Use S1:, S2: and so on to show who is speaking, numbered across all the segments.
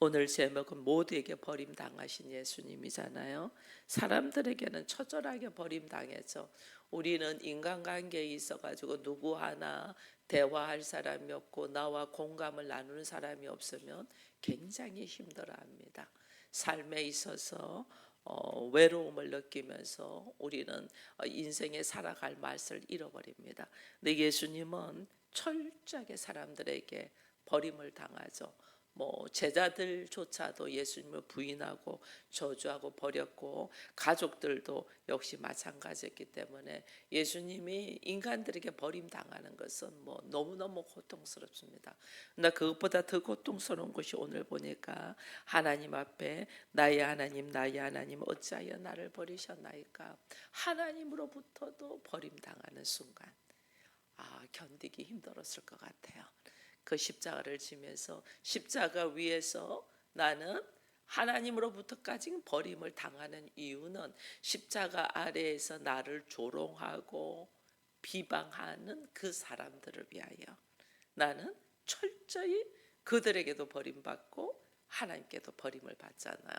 S1: 오늘 제목은 모두에게 버림당하신 예수님이잖아요. 사람들에게는 처절하게 버림당해서 우리는 인간관계에 있어가지고 누구 하나 대화할 사람이 없고 나와 공감을 나누는 사람이 없으면 굉장히 힘들어합니다. 삶에 있어서 외로움을 느끼면서 우리는 인생에 살아갈 맛을 잃어버립니다. 근데 예수님은 철저하게 사람들에게 버림을 당하죠. 제자들조차도 예수님을 부인하고 저주하고 버렸고 가족들도 역시 마찬가지였기 때문에 예수님이 인간들에게 버림당하는 것은 너무너무 고통스럽습니다. 그러나 그것보다 더 고통스러운 것이 오늘 보니까 하나님 앞에 나의 하나님 어찌하여 나를 버리셨나이까, 하나님으로부터도 버림당하는 순간 견디기 힘들었을 것 같아요. 그 십자가를 지면서 십자가 위에서 나는 하나님으로부터까지 버림을 당하는 이유는 십자가 아래에서 나를 조롱하고 비방하는 그 사람들을 위하여 나는 철저히 그들에게도 버림받고 하나님께도 버림을 받잖아요.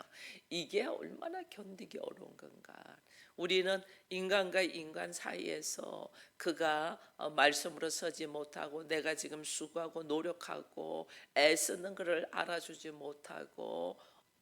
S1: 이게 얼마나 견디기 어려운 건가. 우리는 인간과 인간 사이에서 그가 말씀으로 서지 못하고 내가 지금 수고하고 노력하고 애쓰는 것을 알아주지 못하고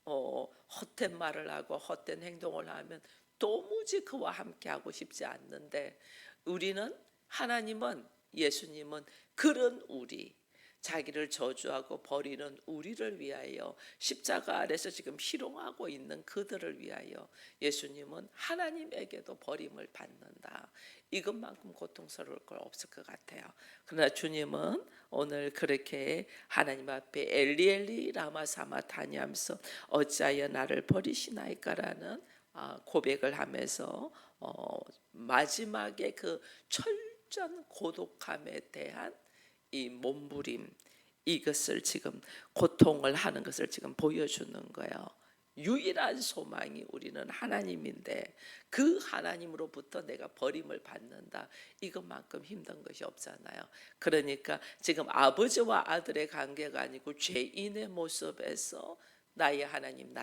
S1: 헛된 말을 하고 헛된 행동을 하면 도무지 그와 함께하고 싶지 않는데, 우리는 하나님은, 예수님은 그런 우리, 자기를 저주하고 버리는 우리를 위하여 십자가 아래서 지금 희롱하고 있는 그들을 위하여 예수님은 하나님에게도 버림을 받는다. 이것만큼 고통스러울 건 없을 것 같아요. 그러나 주님은 오늘 그렇게 하나님 앞에 엘리 엘리 라마 사마타니 하면서 어찌하여 나를 버리시나이까라는 고백을 하면서 마지막에 그 철저한 고독함에 대한 이 몸부림, 이것을 지금 고통을 하는 것을 지금 보여주는 거예요. 유일한 소망이 우리는 하나님인데 그 하나님으로부터 내가 버림을 받는다. 이것만큼 힘든 것이 없잖아요. 그러니까 지금 아버지와 아들의 관계가 아니고 죄인의 모습에서 나의 하나님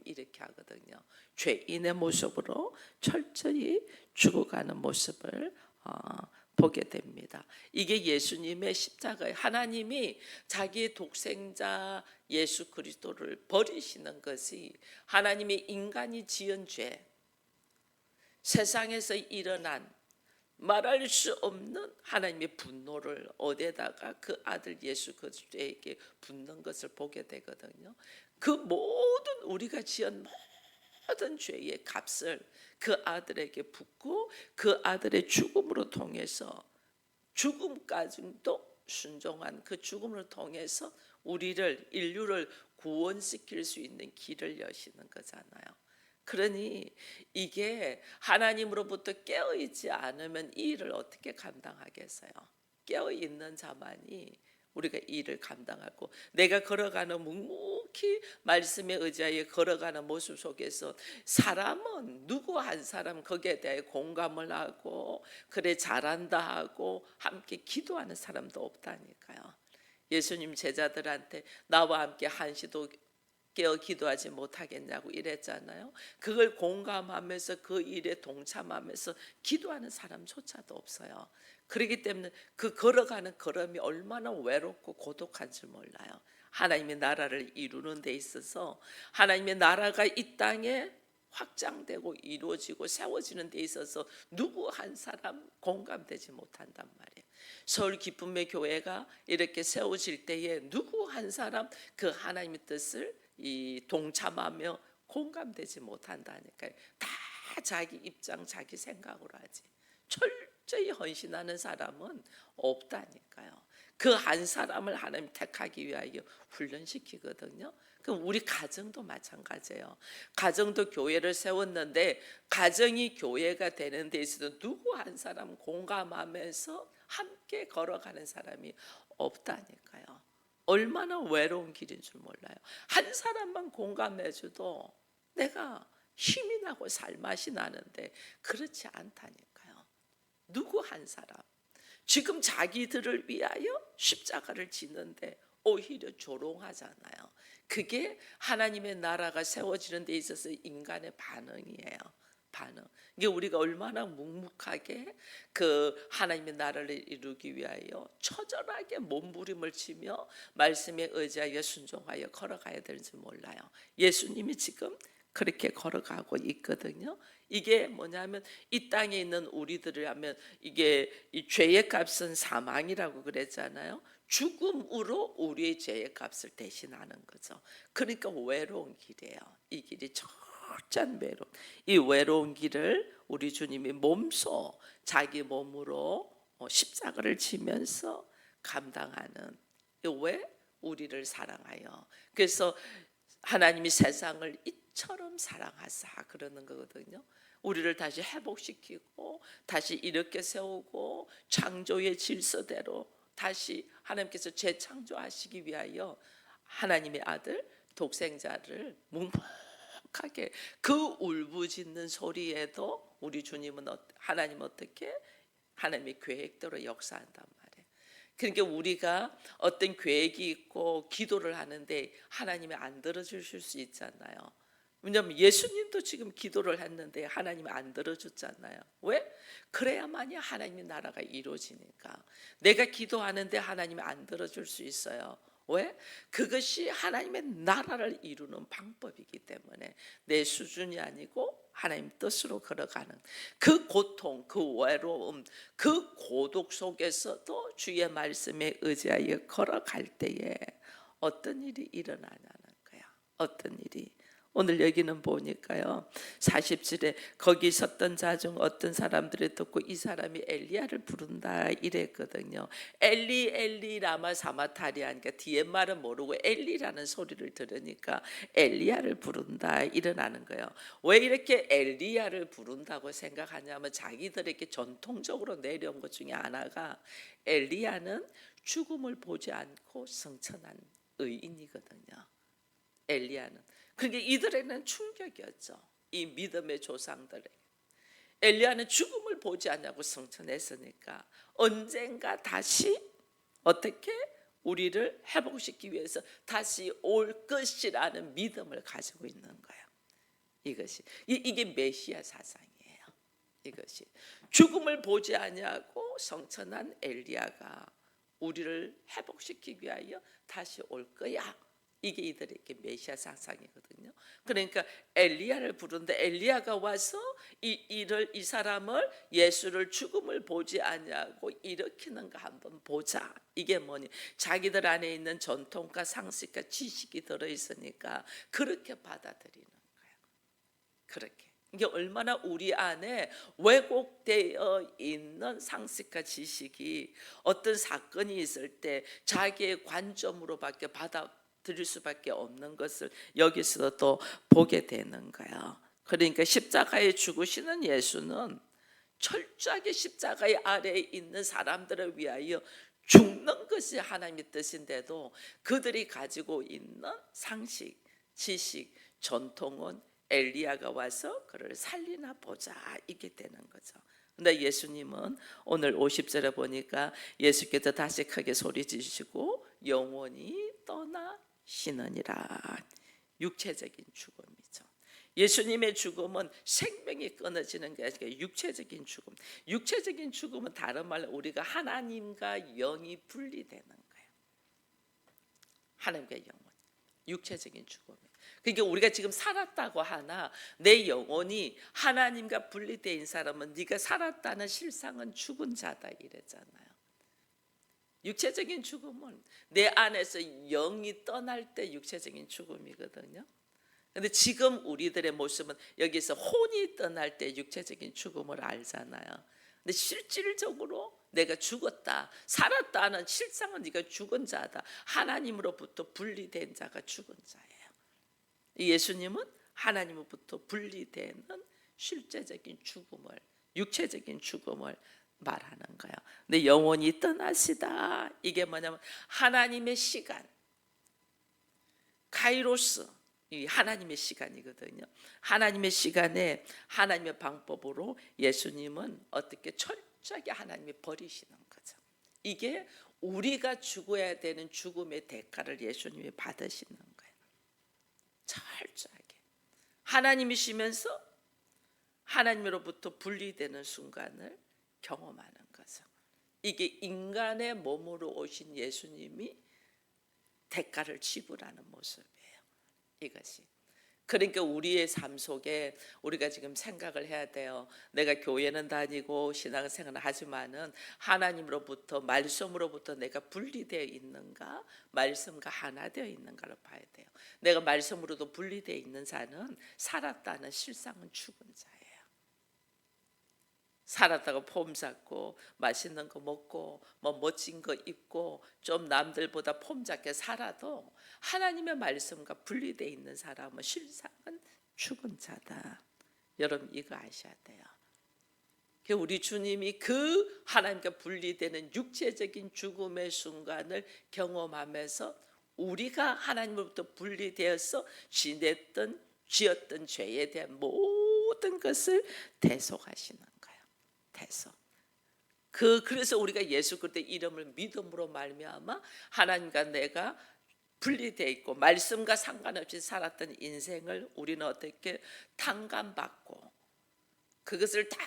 S1: 이렇게 하거든요. 죄인의 모습으로 철저히 죽어가는 모습을 보게 됩니다. 이게 예수님의 십자가에 하나님이 자기의 독생자 예수 그리스도를 버리시는 것이 하나님이 인간이 지은 죄, 세상에서 일어난 말할 수 없는 하나님의 분노를 어디에다가 그 아들 예수 그리스도에게 붓는 것을 보게 되거든요. 그 모든 우리가 지은 모든 죄의 값을 그 아들에게 붓고 그 아들의 죽음으로 통해서, 죽음까지도 순종한 그 죽음을 통해서 우리를, 인류를 구원시킬 수 있는 길을 여시는 거잖아요. 그러니 이게 하나님으로부터 깨어있지 않으면 이 일을 어떻게 감당하겠어요? 깨어있는 자만이 우리가 이 일을 감당하고, 내가 걸어가는 묵묵히 말씀에 의지하여 걸어가는 모습 속에서 사람은 누구 한 사람 거기에 대해 공감을 하고 그래 잘한다 하고 함께 기도하는 사람도 없다니까요. 예수님 제자들한테 나와 함께 한시도 깨어 기도하지 못하겠냐고 이랬잖아요. 그걸 공감하면서 그 일에 동참하면서 기도하는 사람조차도 없어요. 그렇기 때문에 그 걸어가는 걸음이 얼마나 외롭고 고독한 줄 몰라요. 하나님의 나라를 이루는 데 있어서, 하나님의 나라가 이 땅에 확장되고 이루어지고 세워지는 데 있어서 누구 한 사람 공감되지 못한단 말이에요. 서울 기쁨의 교회가 이렇게 세워질 때에 누구 한 사람 그 하나님의 뜻을 동참하며 공감되지 못한다니까요. 다 자기 입장 자기 생각으로 하지 철저히 헌신하는 사람은 없다니까요. 그 한 사람을 하나님 택하기 위하여 훈련시키거든요. 그럼 우리 가정도 마찬가지예요. 가정도 교회를 세웠는데 가정이 교회가 되는 데 있어서 누구 한 사람 공감하면서 함께 걸어가는 사람이 없다니까요. 얼마나 외로운 길인 줄 몰라요. 한 사람만 공감해줘도 내가 힘이 나고 살맛이 나는데 그렇지 않다니까요. 누구 한 사람, 지금 자기들을 위하여 십자가를 지는데 오히려 조롱하잖아요. 그게 하나님의 나라가 세워지는 데 있어서 인간의 반응이에요. 반응. 이게 우리가 얼마나 묵묵하게 그 하나님의 나라를 이루기 위하여 처절하게 몸부림을 치며 말씀에 의지하여 순종하여 걸어가야 되는지 몰라요. 예수님이 지금 그렇게 걸어가고 있거든요. 이게 뭐냐면 이 땅에 있는 우리들을 하면 이게 이 죄의 값은 사망이라고 그랬잖아요. 죽음으로 우리의 죄의 값을 대신하는 거죠. 그러니까 외로운 길이에요. 이 길이 철저한 외로움. 이 외로운 길을 우리 주님이 몸소 자기 몸으로 십자가를 지면서 감당하는. 왜? 우리를 사랑하여. 그래서 하나님이 세상을 이처럼 사랑하사 그러는 거거든요. 우리를 다시 회복시키고 다시 일으켜 세우고 창조의 질서대로 다시 하나님께서 재창조하시기 위하여 하나님의 아들 독생자를 묵묵하게 그 울부짖는 소리에도 우리 주님은 하나님 어떻게 하나님의 계획대로 역사한단 말이에요. 그러니까 우리가 어떤 계획이 있고 기도를 하는데 하나님이 안 들어주실 수 있잖아요. 왜냐하면 예수님도 지금 기도를 했는데 하나님이 안 들어줬잖아요. 왜? 그래야만이 하나님의 나라가 이루어지니까. 내가 기도하는데 하나님이 안 들어줄 수 있어요. 왜? 그것이 하나님의 나라를 이루는 방법이기 때문에 내 수준이 아니고 하나님 뜻으로 걸어가는 그 고통, 그 외로움, 그 고독 속에서도 주의 말씀에 의지하여 걸어갈 때에 어떤 일이 일어나냐는 거야. 어떤 일이. 오늘 여기는 보니까요 40절에 거기 섰던 자 중 어떤 사람들이 듣고 이 사람이 엘리야를 부른다 이랬거든요. 엘리 엘리 라마 사마타리 하니까 뒤에 말은 모르고 엘리라는 소리를 들으니까 엘리야를 부른다 일어나는 거예요. 왜 이렇게 엘리야를 부른다고 생각하냐면 자기들에게 전통적으로 내려온 것 중에 하나가 엘리야는 죽음을 보지 않고 성천한 의인이거든요. 엘리야는. 그게 이들에게는 충격이었죠. 이 믿음의 조상들에게. 엘리야는 죽음을 보지 않냐고 성천했으니까 언젠가 다시 어떻게 우리를 회복시키기 위해서 다시 올 것이라는 믿음을 가지고 있는 거예요. 이것이 이게 메시아 사상이에요. 이것이 죽음을 보지 않냐고 성천한 엘리야가 우리를 회복시키기 위하여 다시 올 거야. 이게 이들에게 메시아 상상이거든요. 그러니까 엘리야를 부르는데 엘리야가 와서 이 사람을 예수를 죽음을 보지 않냐고 일으키는가 한번 보자. 이게 뭐니? 자기들 안에 있는 전통과 상식과 지식이 들어 있으니까 그렇게 받아들이는 거예요. 그렇게. 이게 얼마나 우리 안에 왜곡되어 있는 상식과 지식이 어떤 사건이 있을 때 자기의 관점으로밖에 드릴 수밖에 없는 것을 여기서 또 보게 되는 거예요. 그러니까 십자가에 죽으시는 예수는 철저하게 십자가의 아래에 있는 사람들을 위하여 죽는 것이 하나님의 뜻인데도 그들이 가지고 있는 상식, 지식, 전통은 엘리야가 와서 그를 살리나 보자 이게 되는 거죠. 근데 예수님은 오늘 50절에 보니까 예수께서 다시 크게 소리 지르시고 영원히 떠나시느니라. 육체적인 죽음이죠. 예수님의 죽음은 생명이 끊어지는 게 아니라 육체적인 죽음. 육체적인 죽음은 다른 말로 우리가 하나님과 영이 분리되는 거예요. 하나님과 영은 육체적인 죽음. 그러니까 우리가 지금 살았다고 하나 내 영혼이 하나님과 분리된 사람은 네가 살았다는 실상은 죽은 자다 이랬잖아요. 육체적인 죽음은 내 안에서 영이 떠날 때 육체적인 죽음이거든요. 근데 지금 우리들의 모습은 여기서 혼이 떠날 때 육체적인 죽음을 알잖아요. 근데 실질적으로 내가 죽었다, 살았다는 실상은 네가 죽은 자다. 하나님으로부터 분리된 자가 죽은 자예요. 예수님은 하나님으로부터 분리되는 실제적인 죽음을, 육체적인 죽음을 말하는 거예요. 근데 영원히 떠나시다. 이게 뭐냐면 하나님의 시간, 카이로스, 이 하나님의 시간이거든요. 하나님의 시간에 하나님의 방법으로 예수님은 어떻게 철저하게 하나님이 버리시는 거죠. 이게 우리가 죽어야 되는 죽음의 대가를 예수님이 받으시는 거예요. 철저하게. 하나님이시면서 하나님으로부터 분리되는 순간을 경험하는 거죠. 이게 인간의 몸으로 오신 예수님이 대가를 지불하는 모습이에요. 이것이. 그러니까 우리의 삶 속에 우리가 지금 생각을 해야 돼요. 내가 교회는 다니고 신앙생활을 하지만은 하나님으로부터 말씀으로부터 내가 분리되어 있는가, 말씀과 하나 되어 있는가를 봐야 돼요. 내가 말씀으로도 분리되어 있는 자는 살았다는 실상은 죽은 자예요. 살았다고 폼 잡고 맛있는 거 먹고 뭐 멋진 거 입고 좀 남들보다 폼 잡게 살아도 하나님의 말씀과 분리되어 있는 사람은 실상은 죽은 자다. 여러분 이거 아셔야 돼요. 우리 주님이 그 하나님과 분리되는 육체적인 죽음의 순간을 경험하면서 우리가 하나님으로부터 분리되어서 지었던 죄에 대한 모든 것을 대속하시는 거예요. 그래서 우리가 예수 그리스도의 이름을 믿음으로 말미암아 하나님과 내가 분리되어 있고 말씀과 상관없이 살았던 인생을 우리는 어떻게 탕감받고 그것을 다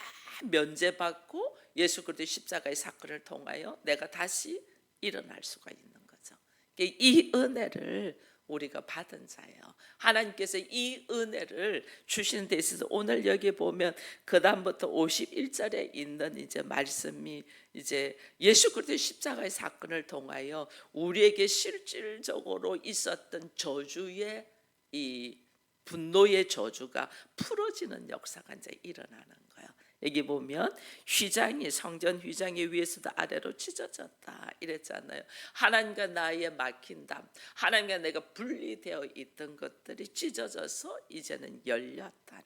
S1: 면제받고 예수 그리스도의 십자가의 사건을 통하여 내가 다시 일어날 수가 있는 거죠. 이 은혜를 우리가 받은 자예요. 하나님께서 이 은혜를 주시는 데 있어서 오늘 여기 보면 그 다음부터 51절에 있는 이제 말씀이 이제 예수 그리스도의 십자가의 사건을 통하여 우리에게 실질적으로 있었던 저주의 이 분노의 저주가 풀어지는 역사가 이제 일어나는 거예요. 여기 보면 휘장이 성전 휘장이 위에서도 아래로 찢어졌다 이랬잖아요. 하나님과 나의 막힌 담, 하나님과 내가 분리되어 있던 것들이 찢어져서 이제는 열렸다는,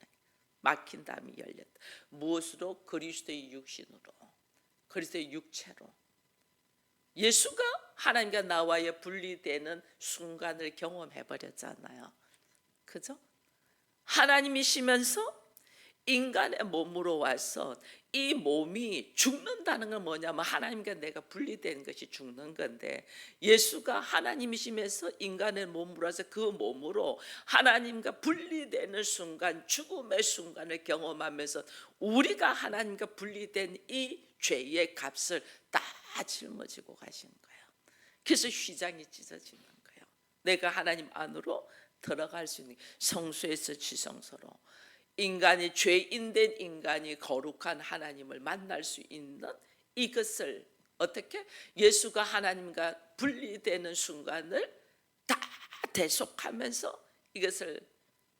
S1: 막힌 담이 열렸다. 무엇으로? 그리스도의 육신으로, 그리스도의 육체로. 예수가 하나님과 나와의 분리되는 순간을 경험해 버렸잖아요. 그죠? 하나님이시면서 인간의 몸으로 와서 이 몸이 죽는다는 건 뭐냐면 하나님과 내가 분리된 것이 죽는 건데, 예수가 하나님이시면서 인간의 몸으로 와서 그 몸으로 하나님과 분리되는 순간, 죽음의 순간을 경험하면서 우리가 하나님과 분리된 이 죄의 값을 다 짊어지고 가신 거예요. 그래서 휘장이 찢어지는 거예요. 내가 하나님 안으로 들어갈 수 있는, 성소에서 지성소로 인간이, 죄인된 인간이 거룩한 하나님을 만날 수 있는 이것을 어떻게? 예수가 하나님과 분리되는 순간을 다 대속하면서 이것을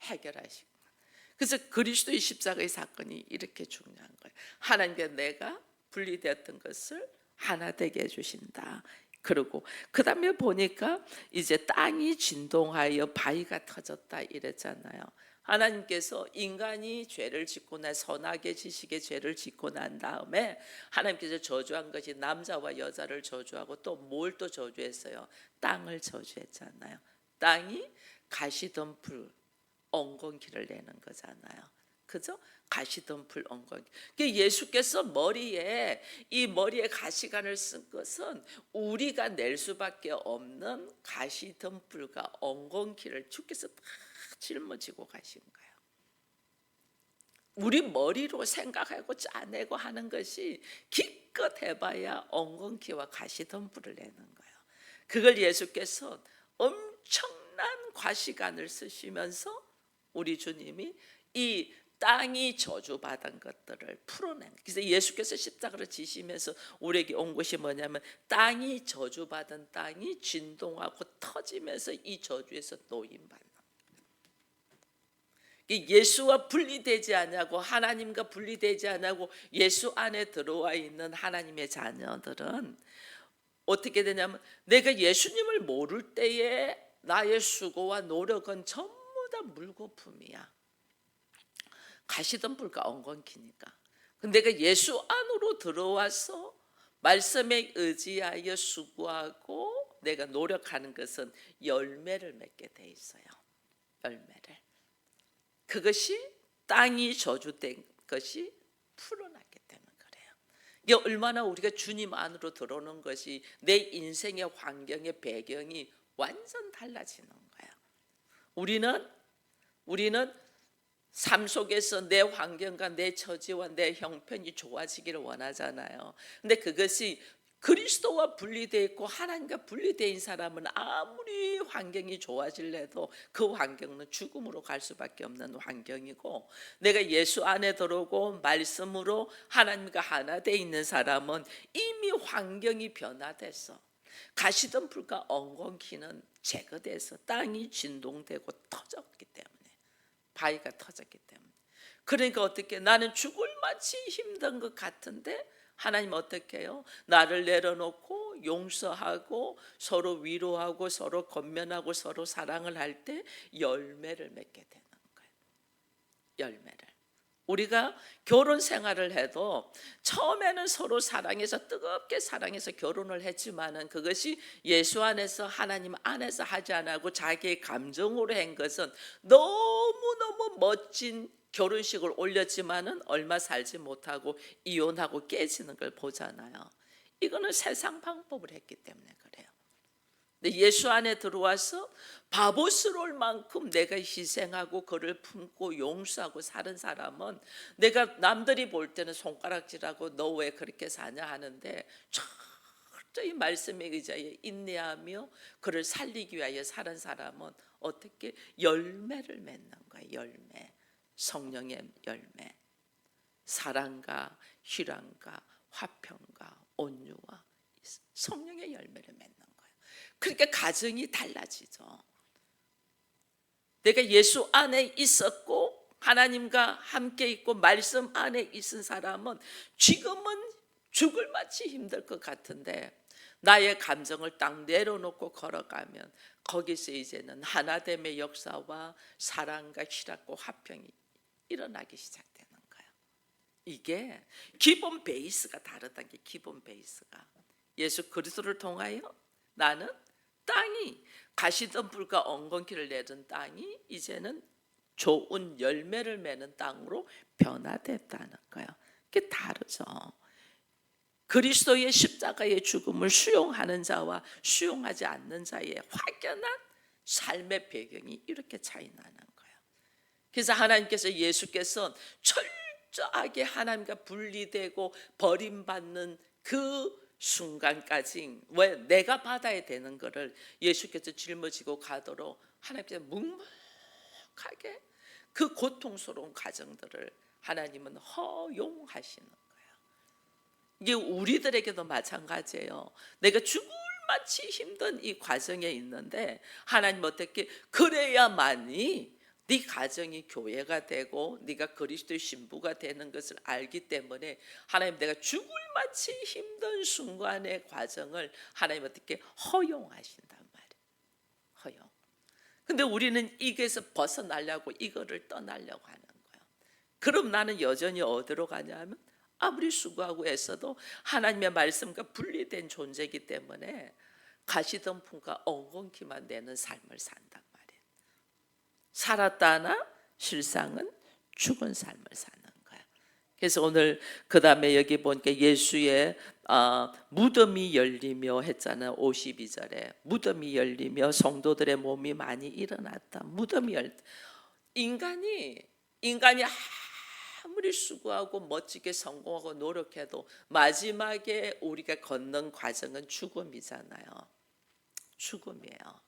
S1: 해결하신 거예요. 그래서 그리스도의 십자가의 사건이 이렇게 중요한 거예요. 하나님과 내가 분리되었던 것을 하나 되게 해주신다. 그리고 그 다음에 보니까 이제 땅이 진동하여 바위가 터졌다 이랬잖아요. 하나님께서 인간이 죄를 짓고 나, 선악의 지식의 죄를 짓고 난 다음에 하나님께서 저주한 것이 남자와 여자를 저주하고 또 뭘 또 저주했어요? 땅을 저주했잖아요. 땅이 가시덤불 엉겅퀴를 내는 거잖아요. 그죠? 가시덤불 엉겅퀴. 예수께서 머리에 가시관을 쓴 것은 우리가 낼 수밖에 없는 가시덤불과 엉겅퀴를 주께서 다 짊어지고 가신 거예요. 우리 머리로 생각하고 짜내고 하는 것이 기껏 해봐야 엉겅퀴와 가시덤불을 내는 거예요. 그걸 예수께서 엄청난 과시관을 쓰시면서 우리 주님이 이 땅이 저주받은 것들을 풀어낸. 그래서 예수께서 십자가를 지시면서 우리에게 온 것이 뭐냐면 땅이 저주받은 땅이 진동하고 터지면서 이 저주에서 노임받는. 예수와 분리되지 않냐고, 하나님과 분리되지 않냐고 예수 안에 들어와 있는 하나님의 자녀들은 어떻게 되냐면 내가 예수님을 모를 때에 나의 수고와 노력은 전부 다 물거품이야. 가시덤불과 엉겅퀴니까. 근데 내가 예수 안으로 들어와서 말씀에 의지하여 수고하고 내가 노력하는 것은 열매를 맺게 돼 있어요. 열매를. 그것이 땅이 저주된 것이 풀어나게 되는 거래요. 이게 얼마나 우리가 주님 안으로 들어오는 것이 내 인생의 환경의 배경이 완전 달라지는 거야. 우리는 삶 속에서 내 환경과 내 처지와 내 형편이 좋아지기를 원하잖아요. 근데 그것이 그리스도와 분리되어 있고 하나님과 분리되어 있는 사람은 아무리 환경이 좋아질래도 그 환경은 죽음으로 갈 수밖에 없는 환경이고, 내가 예수 안에 들어오고 말씀으로 하나님과 하나 되어 있는 사람은 이미 환경이 변화돼서 가시던 불과 엉겅퀴는 제거돼서 땅이 진동되고 터졌기 때문에, 바위가 터졌기 때문에. 그러니까 어떻게, 나는 죽을 마치 힘든 것 같은데 하나님 어떻게 해요? 나를 내려놓고 용서하고 서로 위로하고 서로 권면하고 서로 사랑을 할 때 열매를 맺게 되는 거예요. 열매를. 우리가 결혼 생활을 해도 처음에는 서로 사랑해서 뜨겁게 사랑해서 결혼을 했지만은 그것이 예수 안에서 하나님 안에서 하지 않고 자기의 감정으로 한 것은 너무너무 멋진 결혼식을 올렸지만은 얼마 살지 못하고 이혼하고 깨지는 걸 보잖아요. 이거는 세상 방법을 했기 때문에 그래요. 근데 예수 안에 들어와서 바보스러울 만큼 내가 희생하고 그를 품고 용서하고 사는 사람은, 내가 남들이 볼 때는 손가락질하고 너 왜 그렇게 사냐 하는데 철저히 말씀에 의지하여 인내하며 그를 살리기 위하여 사는 사람은 어떻게 열매를 맺는 거예요. 열매. 성령의 열매. 사랑과 희랑과 화평과 온유와 성령의 열매를 맺는 거예요. 그러니까 가정이 달라지죠. 내가 예수 안에 있었고 하나님과 함께 있고 말씀 안에 있은 사람은 지금은 죽을 마치 힘들 것 같은데 나의 감정을 딱 내려놓고 걸어가면 거기서 이제는 하나됨의 역사와 사랑과 희락과 화평이 일어나기 시작되는 거예요. 이게 기본 베이스가 다르다는 게, 기본 베이스가. 예수 그리스도를 통하여 나는 땅이 가시던 불과 엉겅퀴를 내던 땅이 이제는 좋은 열매를 맺는 땅으로 변화됐다는 거예요. 그게 다르죠. 그리스도의 십자가의 죽음을 수용하는 자와 수용하지 않는 자의 확연한 삶의 배경이 이렇게 차이 나는 거예요. 그래서 하나님께서, 예수께서 철저하게 하나님과 분리되고 버림받는 그 순간까지 왜 내가 받아야 되는 거를 예수께서 짊어지고 가도록 하나님께서 묵묵하게 그 고통스러운 과정들을 하나님은 허용하시는 거예요. 이게 우리들에게도 마찬가지예요. 내가 죽을 마치 힘든 이 과정에 있는데 하나님 어떻게, 그래야만이 네 가정이 교회가 되고 네가 그리스도의 신부가 되는 것을 알기 때문에 하나님, 내가 죽을 마치 힘든 순간의 과정을 하나님 어떻게 허용하신단 말이에요. 허용. 근데 우리는 이게서 벗어나려고 이거를 떠나려고 하는 거예요. 그럼 나는 여전히 어디로 가냐 하면 아무리 수고하고 애써도 하나님의 말씀과 분리된 존재이기 때문에 가시던 품과 엉겅퀴만 내는 삶을 산단 말이에요. 살았다 하나 실상은 죽은 삶을 사는 거예요. 그래서 오늘 그 다음에 여기 보니까 예수의 무덤이 열리며 했잖아요. 52절에 무덤이 열리며 성도들의 몸이 많이 일어났다. 무덤이 인간이 아무리 수고하고 멋지게 성공하고 노력해도 마지막에 우리가 걷는 과정은 죽음이잖아요. 죽음이에요.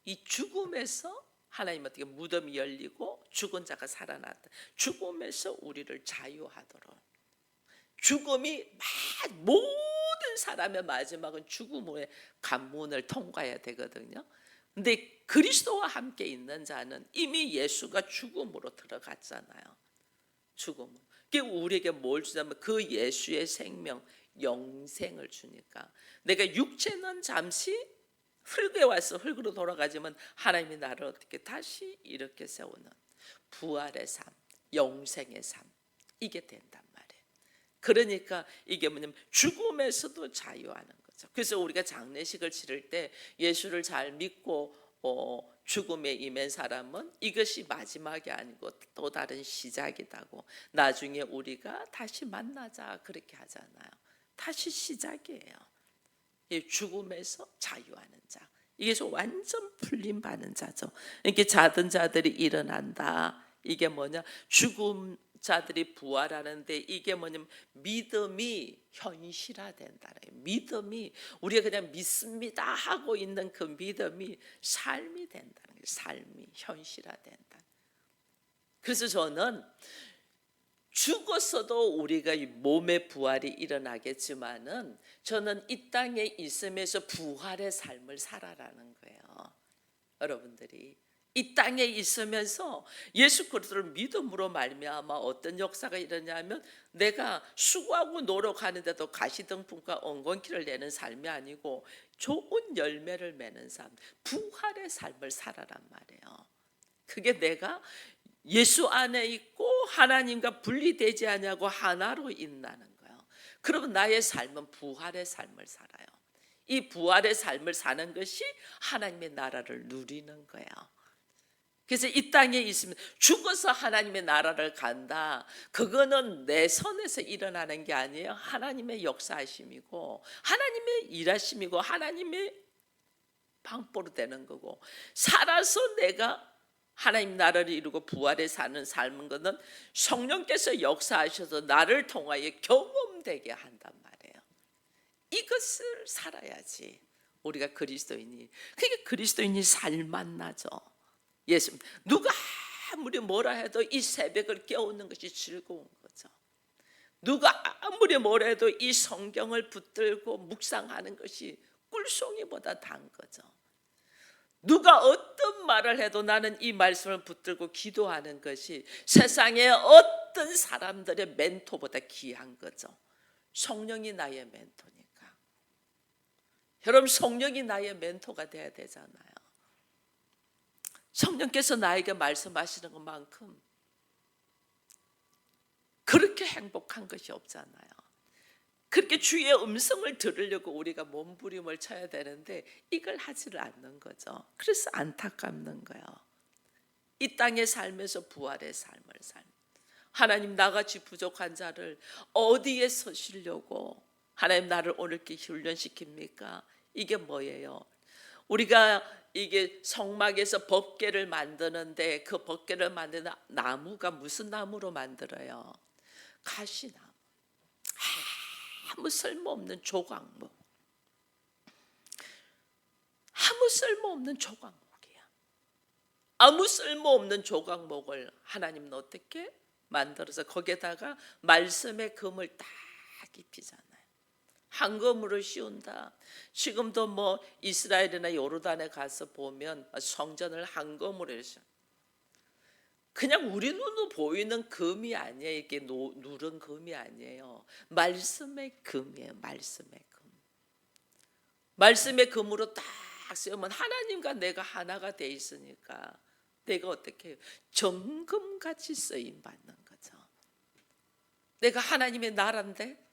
S1: 이 죽음에서 하나님 어떻게 무덤이 열리고 죽은 자가 살아났다. 죽음에서 우리를 자유하도록. 죽음이 모든 사람의 마지막은 죽음의 관문을 통과해야 되거든요. 근데 그리스도와 함께 있는 자는 이미 예수가 죽음으로 들어갔잖아요. 죽음. 그게 우리에게 뭘 주냐면 그 예수의 생명, 영생을 주니까 내가 육체는 잠시 흙에 와서 흙으로 돌아가지만 하나님이 나를 어떻게 다시 이렇게 세우는 부활의 삶, 영생의 삶, 이게 된단 말이에요. 그러니까 이게 뭐냐면 죽음에서도 자유하는 거죠. 그래서 우리가 장례식을 치를 때 예수를 잘 믿고 죽음에 임한 사람은 이것이 마지막이 아니고 또 다른 시작이다고, 나중에 우리가 다시 만나자 그렇게 하잖아요. 다시 시작이에요. 이 죽음에서 자유하는 자, 이게 완전 풀림 받는 자죠. 이렇게 자던 자들이 일어난다. 이게 뭐냐? 죽음 자들이 부활하는데 이게 뭐냐면 믿음이 현실화된다는 거예요. 믿음이, 우리가 그냥 믿습니다 하고 있는 그 믿음이 삶이 된다는 거예요. 삶이 현실화된다. 그래서 저는 죽었어도 우리가 이 몸의 부활이 일어나겠지만은 저는 이 땅에 있으면서 부활의 삶을 살아라는 거예요. 여러분들이 이 땅에 있으면서 예수 그리스도를 믿음으로 말미암아 어떤 역사가 일어나냐면, 내가 수고하고 노력하는데도 가시등품과 엉겅퀴를 내는 삶이 아니고 좋은 열매를 맺는 삶, 부활의 삶을 살아란 말이에요. 그게 내가 예수 안에 있고 하나님과 분리되지 않냐고 하나로 있다는 거예요. 그러면 나의 삶은 부활의 삶을 살아요. 이 부활의 삶을 사는 것이 하나님의 나라를 누리는 거예요. 그래서 이 땅에 있으면 죽어서 하나님의 나라를 간다, 그거는 내 선에서 일어나는 게 아니에요. 하나님의 역사하심이고 하나님의 일하심이고 하나님의 방법으로 되는 거고, 살아서 내가 하나님 나라를 이루고 부활에 사는 삶은 것은 성령께서 역사하셔서 나를 통하여 경험되게 한단 말이에요. 이것을 살아야지 우리가 그리스도인이, 그게 그리스도인이 삶만 나죠. 예수, 누가 아무리 뭐라 해도 이 새벽을 깨우는 것이 즐거운 거죠. 누가 아무리 뭐라 해도 이 성경을 붙들고 묵상하는 것이 꿀송이보다 단 거죠. 누가 어떤 말을 해도 나는 이 말씀을 붙들고 기도하는 것이 세상의 어떤 사람들의 멘토보다 귀한 거죠. 성령이 나의 멘토니까. 여러분, 성령이 나의 멘토가 돼야 되잖아요. 성령께서 나에게 말씀하시는 것만큼 그렇게 행복한 것이 없잖아요. 그렇게 주의 음성을 들으려고 우리가 몸부림을 쳐야 되는데 이걸 하지를 않는 거죠. 그래서 안타깝는 거예요. 이 땅에 살면서 부활의 삶을 살, 하나님, 나같이 부족한 자를 어디에 서시려고 하나님 나를 오늘 이렇게 훈련시킵니까? 이게 뭐예요? 우리가 이게 성막에서 법궤를 만드는데 그 법궤를 만드는 나무가 무슨 나무로 만들어요? 가시나무. 아무 쓸모없는 조각목, 아무 쓸모없는 조각목이야. 아무 쓸모없는 조각목을 하나님은 어떻게 만들어서 거기에다가 말씀의 금을 딱 입히잖아요. 황금으로 씌운다. 지금도 뭐 이스라엘이나 요르단에 가서 보면 성전을 황금으로 해서, 그냥 우리 눈으로 보이는 금이 아니에요. 이게 누른 금이 아니에요. 말씀의 금이에요. 말씀의 금. 말씀의 금으로 딱 쓰면 하나님과 내가 하나가 돼 있으니까 내가 어떻게 해요? 정금같이 쓰임 받는 거죠. 내가 하나님의 나라인데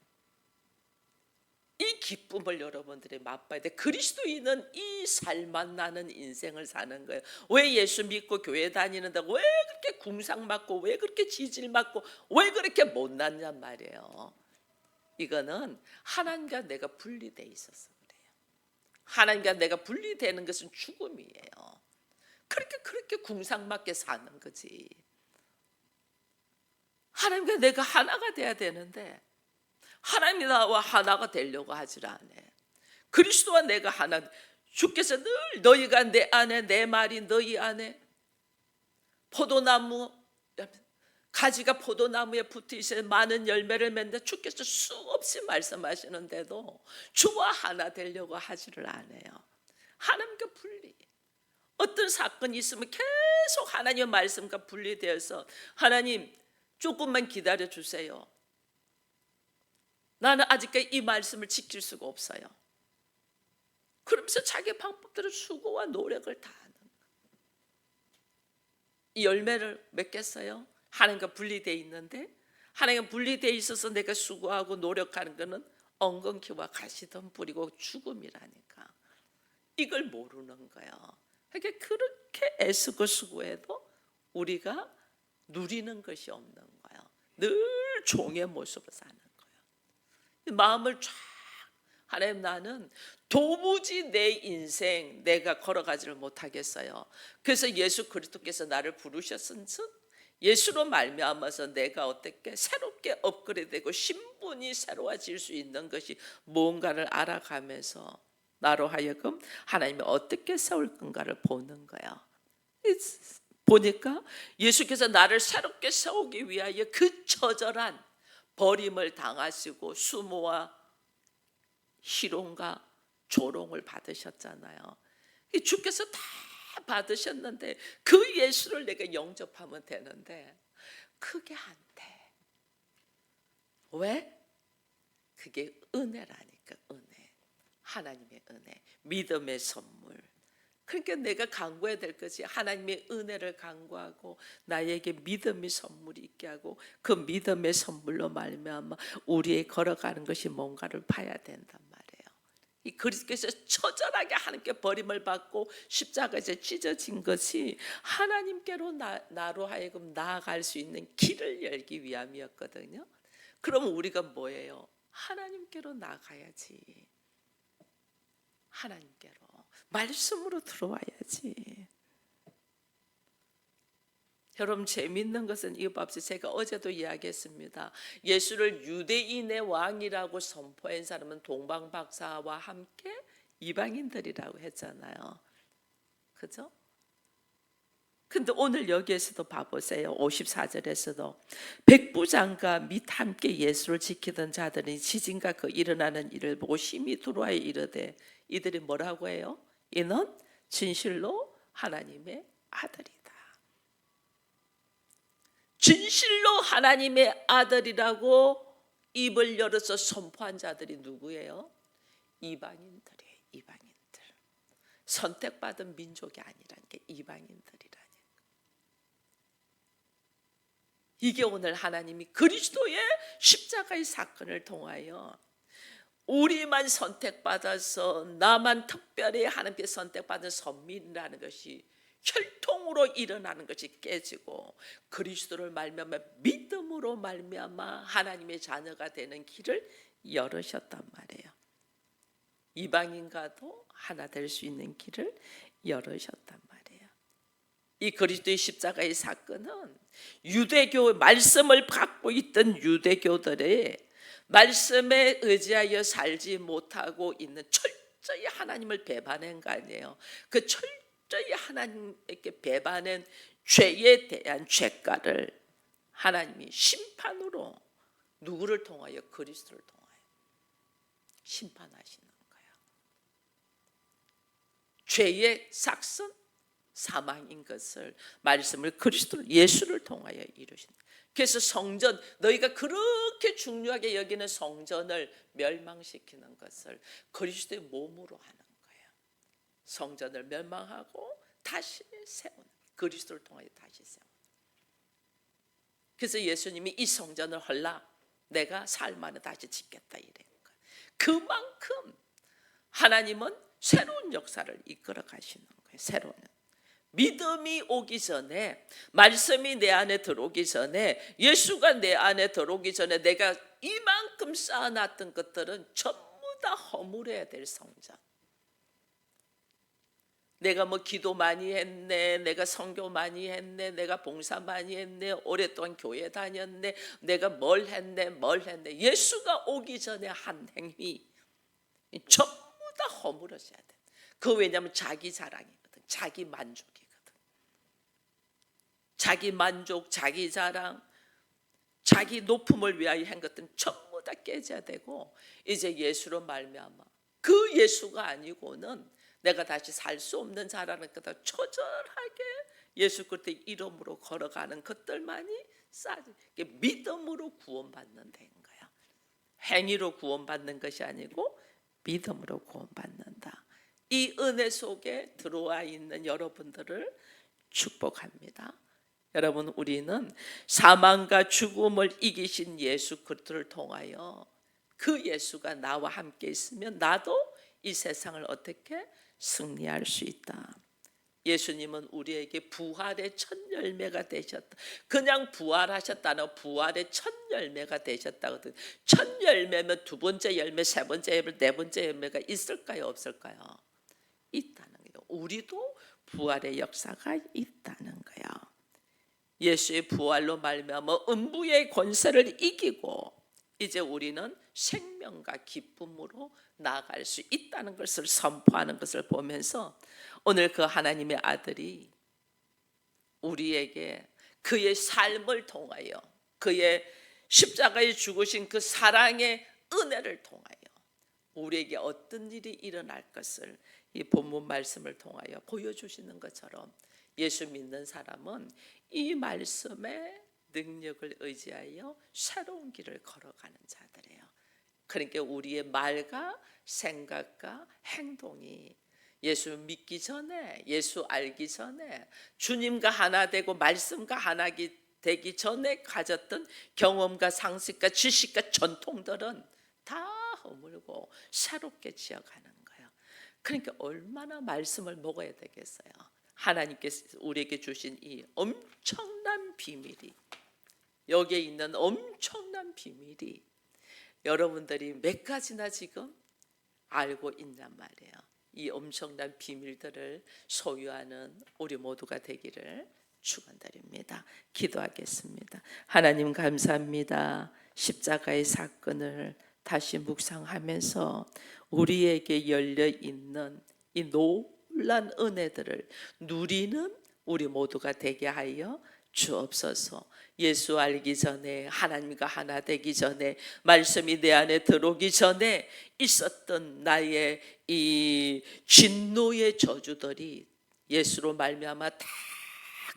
S1: 이 기쁨을 여러분들이 맛봐야 돼. 그리스도인은 이 살만 나는 인생을 사는 거예요. 왜 예수 믿고 교회 다니는데 왜 그렇게 궁상 맞고 왜 그렇게 지질 맞고 왜 그렇게 못났냔 말이에요. 이거는 하나님과 내가 분리돼 있어서 그래요. 하나님과 내가 분리되는 것은 죽음이에요. 그렇게 궁상 맞게 사는 거지. 하나님과 내가 하나가 돼야 되는데 하나님이 나와 하나가 되려고 하질 않아. 그리스도와 내가 하나. 주께서 늘 너희가 내 안에 내 말이 너희 안에, 포도나무 가지가 포도나무에 붙어 있어야 많은 열매를 맺는데 주께서 수없이 말씀하시는데도 주와 하나 되려고 하지를 않아요. 하나님과 분리. 어떤 사건이 있으면 계속 하나님의 말씀과 분리되어서 하나님 조금만 기다려 주세요. 나는 아직까지 이 말씀을 지킬 수가 없어요. 그러면서 자기 방법대로 수고와 노력을 다 하는 거예요. 이 열매를 맺겠어요? 하나님과 분리되어 있는데, 하나님과 분리되어 있어서 내가 수고하고 노력하는 것은 엉겅퀴와 가시덤불이고 죽음이라니까. 이걸 모르는 거예요. 그러니까 그렇게 애쓰고 수고해도 우리가 누리는 것이 없는 거예요. 늘 종의 모습으로 사는 거예요. 마음을 쫙 하나님, 나는 도무지 내 인생 내가 걸어가지를 못하겠어요. 그래서 예수 그리스도께서 나를 부르셨은즉 예수로 말미암아서 내가 어떻게 새롭게 업그레이드되고 신분이 새로워질 수 있는 것이 뭔가를 알아가면서 나로 하여금 하나님이 어떻게 세울 건가를 보는 거예요. 보니까 예수께서 나를 새롭게 세우기 위하여 그 처절한 버림을 당하시고 수모와 희롱과 조롱을 받으셨잖아요. 주께서 다 받으셨는데 그 예수를 내가 영접하면 되는데 그게 안 돼. 왜? 그게 은혜라니까. 은혜, 하나님의 은혜, 믿음의 선물. 그러니까 내가 간구해야 될 것이 하나님의 은혜를 간구하고 나에게 믿음의 선물이 있게 하고 그 믿음의 선물로 말미암아 우리의 걸어가는 것이 뭔가를 봐야 된단 말이에요. 이 그리스도께서 처절하게 하나님께 버림을 받고 십자가에서 찢어진 것이 하나님께로 나로 하여금 나아갈 수 있는 길을 열기 위함이었거든요. 그러면 우리가 뭐예요? 하나님께로 나가야지. 하나님께로 말씀으로 들어와야지. 여러분, 재밌는 것은 이거 봅시다. 제가 어제도 이야기했습니다. 예수를 유대인의 왕이라고 선포한 사람은 동방박사와 함께 이방인들이라고 했잖아요. 그죠? 근데 오늘 여기에서도 봐보세요. 54절에서도 백부장과 및 함께 예수를 지키던 자들이 지진과 그 일어나는 일을 보고 심히 두려워하여 이르되, 이들이 뭐라고 해요? 이는 진실로 하나님의 아들이다. 진실로 하나님의 아들이라고 입을 열어서 선포한 자들이 누구예요? 이방인들이에요. 이방인들. 선택받은 민족이 아니라는 게 이방인들이라는. 이게 오늘 하나님이 그리스도의 십자가의 사건을 통하여 우리만 선택받아서 나만 특별히 하나님께 선택받은 선민이라는 것이 혈통으로 일어나는 것이 깨지고 그리스도를 말미암아 믿음으로 말미암아 하나님의 자녀가 되는 길을 열으셨단 말이에요. 이방인과도 하나 될 수 있는 길을 열으셨단 말이에요. 이 그리스도의 십자가의 사건은 유대교 말씀을 갖고 있던 유대교들의 말씀에 의지하여 살지 못하고 있는 철저히 하나님을 배반한 거 아니에요. 그 철저히 하나님께 배반한 죄에 대한 죄가를 하나님이 심판으로 누구를 통하여? 그리스도를 통하여 심판하시는 거예요. 죄의 삭선 사망인 것을 말씀을 그리스도 예수를 통하여 이루신. 그래서 성전, 너희가 그렇게 중요하게 여기는 성전을 멸망시키는 것을 그리스도의 몸으로 하는 거예요. 성전을 멸망하고 다시 세우는, 그리스도를 통하여 다시 세우는. 그래서 예수님이 이 성전을 헐라 내가 사흘 만에 다시 짓겠다 이래는 거예요. 그만큼 하나님은 새로운 역사를 이끌어 가시는 거예요. 새로운 믿음이 오기 전에, 말씀이 내 안에 들어오기 전에, 예수가 내 안에 들어오기 전에 내가 이만큼 쌓아놨던 것들은 전부 다 허물어야 될 성전. 내가 뭐 기도 많이 했네, 내가 선교 많이 했네, 내가 봉사 많이 했네, 오랫동안 교회 다녔네, 내가 뭘 했네. 예수가 오기 전에 한 행위 전부 다 허물어져야 돼. 그 왜냐하면 자기 자랑이거든. 자기 만족이거든. 자기 만족, 자기 자랑, 자기 높음을 위하여 한 것들은 전부 다 깨져야 되고, 이제 예수로 말미암아 그 예수가 아니고는 내가 다시 살 수 없는 자라는 것을 처절하게 예수 그리스도의 이름으로 걸어가는 것들만이 쌓여져. 믿음으로 구원받는 데인 거야. 행위로 구원받는 것이 아니고 믿음으로 구원받는다. 이 은혜 속에 들어와 있는 여러분들을 축복합니다. 여러분, 우리는 사망과 죽음을 이기신 예수 그리스도를 통하여 그 예수가 나와 함께 있으면 나도 이 세상을 어떻게 승리할 수 있다. 예수님은 우리에게 부활의 첫 열매가 되셨다. 그냥 부활하셨다는 부활의 첫 열매가 되셨다거든. 첫 열매면 두 번째 열매, 세 번째 열매, 네 번째 열매가 있을까요, 없을까요? 있다는 거예요. 우리도 부활의 역사가 있다는 거예요. 예수의 부활로 말미암아 음부의 권세를 이기고 이제 우리는 생명과 기쁨으로 나아갈 수 있다는 것을 선포하는 것을 보면서 오늘 그 하나님의 아들이 우리에게 그의 삶을 통하여 그의 십자가에 죽으신 그 사랑의 은혜를 통하여 우리에게 어떤 일이 일어날 것을 이 본문 말씀을 통하여 보여주시는 것처럼 예수 믿는 사람은 이 말씀의 능력을 의지하여 새로운 길을 걸어가는 자들이에요. 그러니까 우리의 말과 생각과 행동이 예수 믿기 전에, 예수 알기 전에, 주님과 하나 되고 말씀과 하나 되기 전에 가졌던 경험과 상식과 지식과 전통들은 다 허물고 새롭게 지어가는 거예요. 그러니까 얼마나 말씀을 먹어야 되겠어요. 하나님께서 우리에게 주신 이 엄청난 비밀이, 여기에 있는 엄청난 비밀이 여러분들이 몇 가지나 지금 알고 있냔 말이에요. 이 엄청난 비밀들을 소유하는 우리 모두가 되기를 축원드립니다. 기도하겠습니다. 하나님 감사합니다. 십자가의 사건을 다시 묵상하면서 우리에게 열려 있는 이 놀란 은혜들을 누리는 우리 모두가 되게 하여 주옵소서. 예수 알기 전에, 하나님과 하나 되기 전에, 말씀이 내 안에 들어오기 전에 있었던 나의 이 진노의 저주들이 예수로 말미암아 다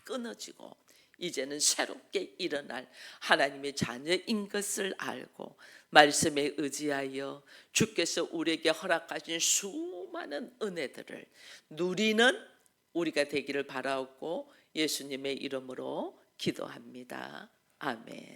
S1: 끊어지고 이제는 새롭게 일어날 하나님의 자녀인 것을 알고 말씀에 의지하여 주께서 우리에게 허락하신 수많은 은혜들을 누리는 우리가 되기를 바라옵고 예수님의 이름으로 기도합니다. 아멘.